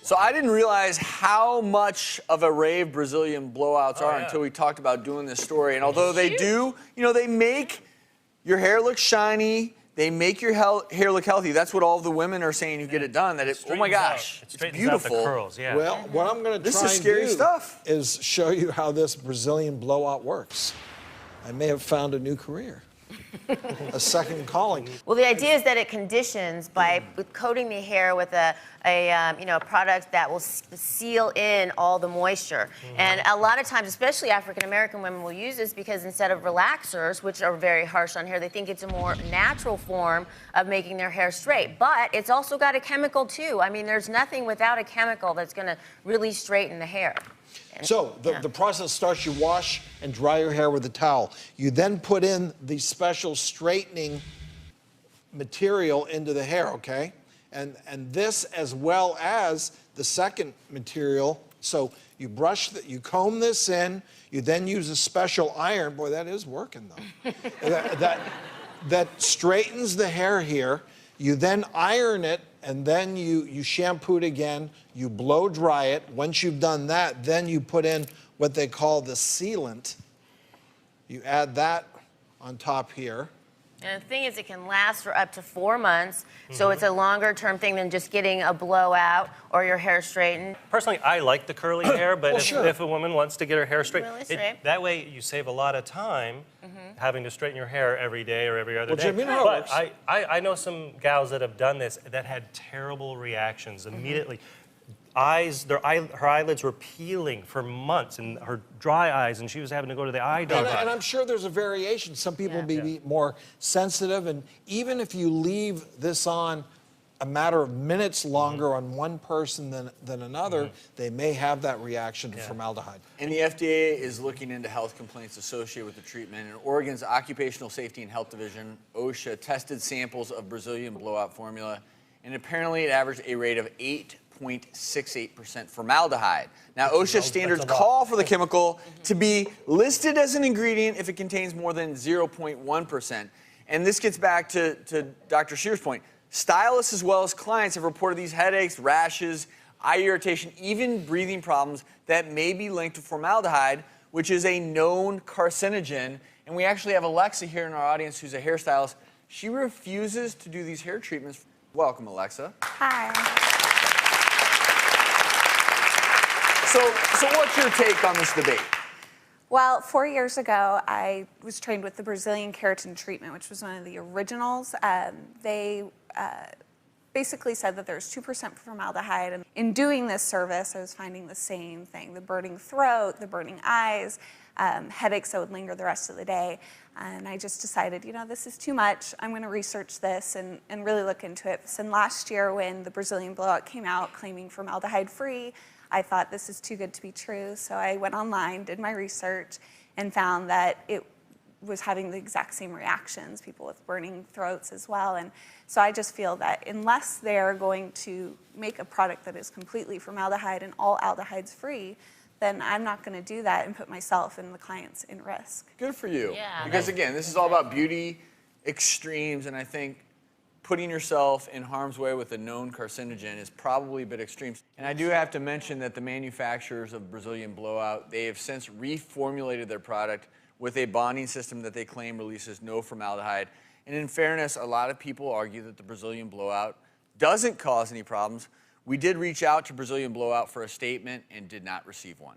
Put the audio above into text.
So I didn't realize how much of a rave Brazilian blowouts are until we talked about doing this story. And although they do, you know, they make your hair look shiny, they make your hair look healthy. That's what all the women are saying who get it done. That oh my gosh, it's beautiful. Out the curls, yeah. Well, what I'm going to try and do is show you how this Brazilian blowout works. I may have found a new career. A second calling. Well, the idea is that it conditions by coating the hair with a product that will seal in all the moisture. And a lot of times, especially African American women will use this because instead of relaxers, which are very harsh on hair, they think it's a more natural form of making their hair straight. But it's also got a chemical too. I mean, there's nothing without a chemical that's going to really straighten the hair. So the process starts, you wash and dry your hair with a towel. You then put in the special straightening material into the hair, okay? And this as well as the second material. So you you comb this in, you then use a special iron. Boy, that is working though. that straightens the hair here. You then iron it, and then you shampoo it again, you blow dry it. Once you've done that, then you put in what they call the sealant. You add that on top here. And the thing is, it can last for up to 4 months, so it's a longer-term thing than just getting a blowout or your hair straightened. Personally, I like the curly hair, but if a woman wants to get her hair straight, that way you save a lot of time having to straighten your hair every day or every other day. But I know some gals that have done this that had terrible reactions immediately. Her eyelids were peeling for months, and her dry eyes, and she was having to go to the eye doctor. And I'm sure there's a variation. Some people may be more sensitive, and even if you leave this on a matter of minutes longer on one person than another, they may have that reaction to formaldehyde. And the FDA is looking into health complaints associated with the treatment. And Oregon's Occupational Safety and Health Division, OSHA, tested samples of Brazilian blowout formula, and apparently it averaged a rate of 8.68% formaldehyde. Now, OSHA standards call for the chemical to be listed as an ingredient if it contains more than 0.1%. And this gets back to Dr. Scheer's point. Stylists as well as clients have reported these headaches, rashes, eye irritation, even breathing problems that may be linked to formaldehyde, which is a known carcinogen. And we actually have Alexa here in our audience who's a hairstylist. She refuses to do these hair treatments. Welcome, Alexa. Hi. So what's your take on this debate? Well, 4 years ago, I was trained with the Brazilian keratin treatment, which was one of the originals. They basically said that there's 2% formaldehyde. And in doing this service, I was finding the same thing, the burning throat, the burning eyes, headaches that would linger the rest of the day. And I just decided, you know, this is too much. I'm going to research this and really look into it. And last year, when the Brazilian blowout came out claiming formaldehyde-free, I thought this is too good to be true. So I went online, did my research, and found that it was having the exact same reactions, people with burning throats as well. And so I just feel that unless they're going to make a product that is completely formaldehyde and all aldehydes free, then I'm not going to do that and put myself and the clients in risk. Good for you. Yeah, because again, this is all about beauty extremes, and I think putting yourself in harm's way with a known carcinogen is probably a bit extreme. And I do have to mention that the manufacturers of Brazilian blowout, they have since reformulated their product with a bonding system that they claim releases no formaldehyde. And in fairness, a lot of people argue that the Brazilian blowout doesn't cause any problems. We did reach out to Brazilian blowout for a statement and did not receive one.